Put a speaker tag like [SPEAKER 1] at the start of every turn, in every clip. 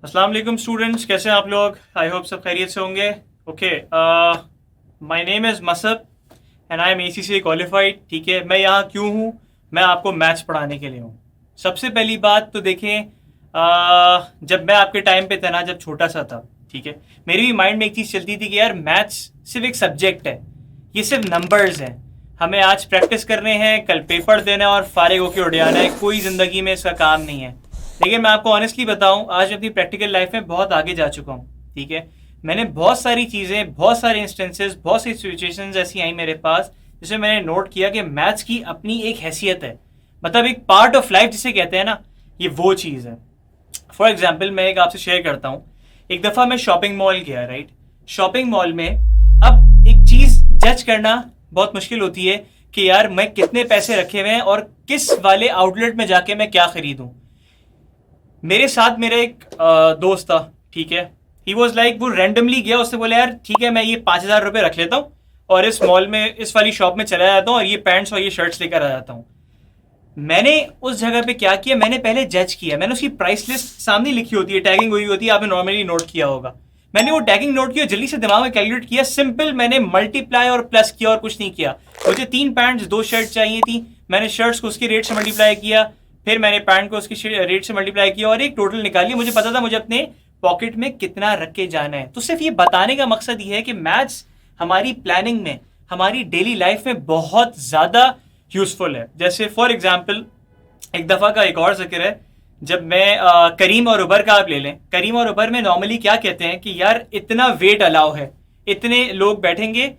[SPEAKER 1] अस्सलाम वालेकुम स्टूडेंट्स, कैसे हैं आप लोग। आई होप सब खैरियत से होंगे। Okay, my name is मसब and I am ACCA qualified. ठीक है, मैं यहाँ क्यों हूँ? मैं आपको मैथ्स पढ़ाने के लिए हूँ। सबसे पहली बात तो देखें, जब मैं आपके टाइम पे था ना, जब छोटा सा था, ठीक है, मेरे भी माइंड में एक चीज़ चलती थी कि यार मैथ्स सिर्फ एक सब्जेक्ट है, ये सिर्फ नंबर्स हैं, हमें आज प्रैक्टिस करने हैं, कल पेपर देना है और फारिग होकर उड़ जाना है, कोई ज़िंदगी में इसका काम नहीं है। लेकिन मैं आपको ऑनेस्टली बताऊं, आज अपनी प्रैक्टिकल लाइफ में बहुत आगे जा चुका हूं। ठीक है, मैंने बहुत सारी चीज़ें, बहुत सारे इंस्टेंसेस, बहुत सी सिचुएशंस ऐसी आई मेरे पास जिसमें मैंने नोट किया कि मैथ्स की अपनी एक हैसियत है, मतलब एक पार्ट ऑफ लाइफ जिसे कहते हैं ना, ये वो चीज़ है। फॉर एग्जाम्पल मैं एक आपसे शेयर करता हूँ। एक दफ़ा मैं शॉपिंग मॉल गया, राइट। शॉपिंग मॉल में अब एक चीज़ जज करना बहुत मुश्किल होती है कि यार मैं कितने पैसे रखे हुए हैं और किस वाले आउटलेट में जाके मैं क्या खरीदूं। मेरे साथ मेरा एक दोस्त था, ठीक है। ही वॉज लाइक, वो रैंडमली गया, उसने बोला यार ठीक है मैं ये 5,000 रुपये रख लेता हूँ और इस मॉल में, इस वाली शॉप में चला जाता हूँ और ये पैंट्स और ये शर्ट्स लेकर आ जाता हूँ। मैंने उस जगह पे क्या किया, मैंने पहले जज किया, मैंने उसकी प्राइस लिस्ट सामने लिखी होती है, टैगिंग हुई होती है, आपने नॉर्मली नोट किया होगा। मैंने वो टैगिंग नोट किया, जल्दी से दिमाग में कैलकुलेट किया, सिंपल मैंने मल्टीप्लाई और प्लस किया और कुछ नहीं किया। मुझे 3 पैंट्स 2 शर्ट चाहिए थी, मैंने शर्ट्स को उसके रेट से मल्टीप्लाई किया, फिर मैंने पैंट को उसकी रेट से मल्टीप्लाई किया और एक टोटल निकाली। मुझे पता था मुझे अपने पॉकेट में कितना रख के जाना है। तो सिर्फ ये बताने का मकसद ये है कि मैथ्स हमारी प्लानिंग में, हमारी डेली लाइफ में बहुत ज़्यादा यूजफुल है। जैसे फॉर एग्जाम्पल, एक दफ़ा का एक और जिक्र है, जब मैं करीम और उबर का आप ले लें, करीम और उबर में नॉर्मली क्या कहते हैं कि यार इतना वेट अलाउ है, इतने लोग बैठेंगे,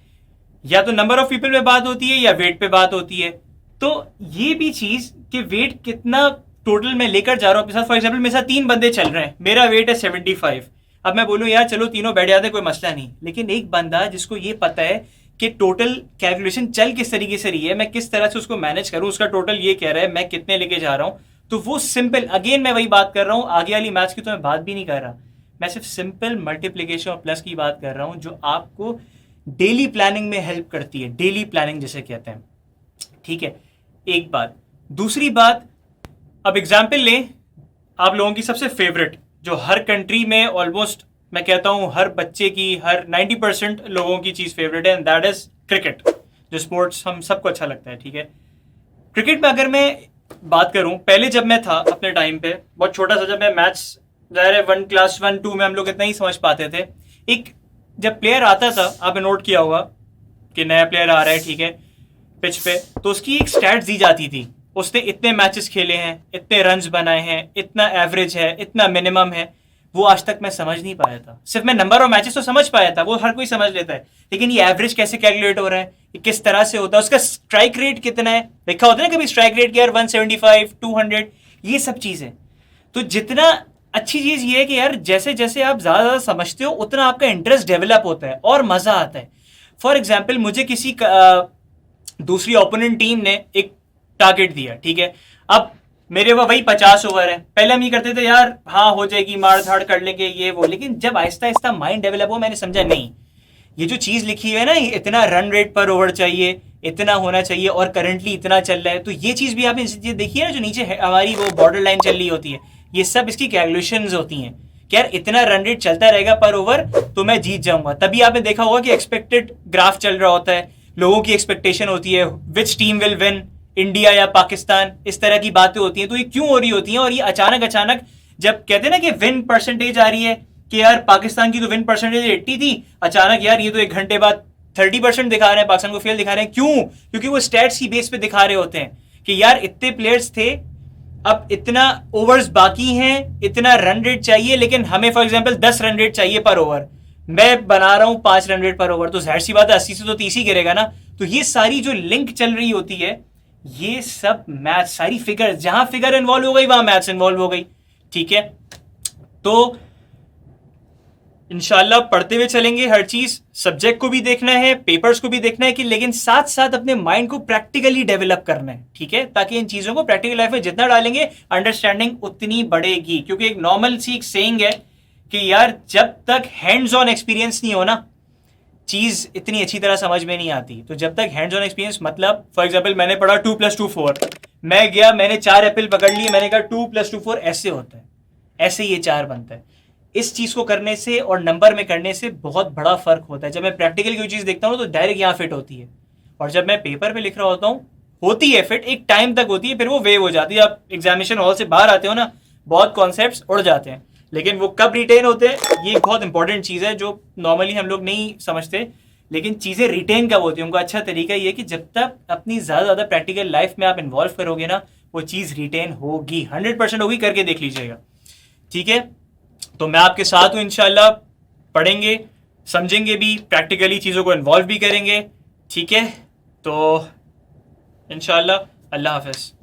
[SPEAKER 1] या तो नंबर ऑफ पीपल में बात होती है या वेट पे बात होती है। तो ये भी चीज़ कि वेट कितना टोटल मैं लेकर जा रहा हूँ अपने साथ। फॉर एग्जाम्पल मेरे साथ 3 बंदे चल रहे हैं, मेरा वेट है 75। अब मैं बोलूँ यार चलो तीनों बैठ जाते, कोई मसला नहीं, लेकिन एक बंदा जिसको ये पता है कि टोटल कैलकुलेशन चल किस तरीके से रही है, मैं किस तरह से उसको मैनेज करूँ, उसका टोटल ये कह रहा है मैं कितने लेके जा रहा हूँ, तो वो सिंपल, अगेन मैं वही बात कर रहा हूँ, आगे वाली मैथ्स की तो मैं बात भी नहीं कर रहा, मैं सिर्फ सिंपल मल्टीप्लीकेशन और प्लस की बात कर रहा हूँ, जो आपको डेली प्लानिंग में हेल्प करती है, डेली प्लानिंग जिसे कहते हैं। ठीक है, एक बात। दूसरी बात, अब एग्जाम्पल लें आप लोगों की सबसे फेवरेट, जो हर कंट्री में ऑलमोस्ट, मैं कहता हूँ हर बच्चे की, हर 90% लोगों की चीज़ फेवरेट है, एंड दैट इज क्रिकेट, जो स्पोर्ट्स हम सबको अच्छा लगता है। ठीक है, क्रिकेट में अगर मैं बात करूं, पहले जब मैं था अपने टाइम पे बहुत छोटा सा, जब मैं मैथ्स, ज़ाहिर है 1 क्लास 1 2 में हम लोग इतना ही समझ पाते थे। एक जब प्लेयर आता था, आपने नोट किया होगा कि नया प्लेयर आ रहा है, ठीक है, पिच पे, तो उसकी एक स्टैट्स दी जाती थी, उसने इतने मैचेस खेले हैं, इतने रन्स बनाए हैं, इतना एवरेज है, इतना मिनिमम है। वो आज तक मैं समझ नहीं पाया था। सिर्फ मैं नंबर ऑफ मैचेस तो समझ पाया था, वो हर कोई समझ लेता है, लेकिन ये एवरेज कैसे कैलकुलेट हो रहा है, ये किस तरह से होता है, उसका स्ट्राइक रेट कितना है, लिखा होता है ना कभी स्ट्राइक रेट की यार 175 200, ये सब चीज़ें। तो जितना अच्छी चीज़ ये है कि यार जैसे जैसे आप ज़्यादा समझते हो उतना आपका इंटरेस्ट डेवलप होता है और मज़ा आता है। फॉर एग्जाम्पल मुझे किसी दूसरी ओपोनेंट टीम ने एक टारगेट दिया, ठीक है, अब मेरे वही 50 ओवर है। पहले हम ये करते थे यार हाँ हो जाएगी, मार धाड़ कर लेंगे ये वो, लेकिन जब आहिस्ता आहिस्ता माइंड डेवलप हो, मैंने समझा नहीं, ये जो चीज़ लिखी है ना, इतना रन रेट पर ओवर चाहिए, इतना होना चाहिए और करंटली इतना चल रहा है, तो ये चीज़ भी आपने देखी है ना, जो नीचे हमारी वो बॉर्डर लाइन चल रही होती है, ये सब इसकी कैलकुलेशंस होती हैं कि यार इतना रन रेट चलता रहेगा पर ओवर तो मैं जीत जाऊंगा। तभी आपने देखा होगा कि एक्सपेक्टेड ग्राफ चल रहा होता है, लोगों की एक्सपेक्टेशन होती है which team will win, India या पाकिस्तान, इस तरह की बातें होती हैं। तो ये क्यों हो रही होती हैं, और ये अचानक अचानक जब कहते हैं ना कि विन परसेंटेज आ रही है कि यार पाकिस्तान की तो विन परसेंटेज 80 थी, अचानक यार ये तो 1 घंटे बाद 30% दिखा रहे हैं, पाकिस्तान को फेल दिखा रहे हैं। क्यों? क्योंकि वो स्टैट्स की बेस पे दिखा रहे होते हैं कि यार इतने प्लेयर्स थे, अब इतना ओवर्स बाकी हैं, इतना रन रेट चाहिए, लेकिन हमें फॉर एग्जाम्पल 10 रन रेट चाहिए पर ओवर, मैं बना रहा हूं 5 रन रेट पर ओवर, तो जाहिर सी बात है 80 से तो 30 ही गिरेगा ना। तो ये सारी जो लिंक चल रही होती है, ये सब मैथ, सारी फिगर, जहां फिगर इन्वॉल्व हो गई वहां मैथ्स इन्वॉल्व हो गई। ठीक है, तो इंशाल्लाह पढ़ते हुए चलेंगे, हर चीज सब्जेक्ट को भी देखना है, पेपर्स को भी देखना है, कि लेकिन साथ साथ अपने माइंड को प्रैक्टिकली डेवलप करना है। ठीक है, ताकि इन चीजों को प्रैक्टिकल लाइफ में जितना डालेंगे अंडरस्टैंडिंग उतनी बढ़ेगी। क्योंकि एक नॉर्मल सी एक सेइंग है कि यार जब तक हैंड्स ऑन एक्सपीरियंस नहीं हो ना, चीज इतनी अच्छी तरह समझ में नहीं आती। तो जब तक हैंड्स ऑन एक्सपीरियंस, मतलब फॉर एग्जाम्पल मैंने पढ़ा 2 + 2 4, मैं गया, मैंने 4 एप्पल पकड़ लिए, मैंने कहा 2 + 2 4 ऐसे होता है, ऐसे ये 4 बनता है। इस चीज़ को करने से और नंबर में करने से बहुत बड़ा फ़र्क होता है। जब मैं प्रैक्टिकल कोई चीज़ देखता हूँ तो डायरेक्ट यहाँ फिट होती है, और जब मैं पेपर पे लिख रहा होता हूँ होती है फिट, एक टाइम तक होती है, फिर वो वेव हो जाती है। आप एग्जामिनेशन हॉल से बाहर आते हो ना, बहुत कॉन्सेप्ट्स उड़ जाते हैं, लेकिन वो कब रिटेन होते हैं, ये एक बहुत इंपॉर्टेंट चीज़ है जो नॉर्मली हम लोग नहीं समझते। लेकिन चीज़ें रिटेन कब होती है, उनका अच्छा तरीका ये है कि जब तक अपनी ज़्यादा प्रैक्टिकल लाइफ में आप इन्वॉल्व करोगे ना, वो चीज़ रिटेन होगी, 100% होगी, करके देख लीजिएगा। ठीक है, तो मैं आपके साथ हूँ इंशाल्लाह, पढ़ेंगे, समझेंगे भी, प्रैक्टिकली चीज़ों को इन्वॉल्व भी करेंगे। ठीक है, तो इंशाल्लाह, अल्लाह हाफ़िज़।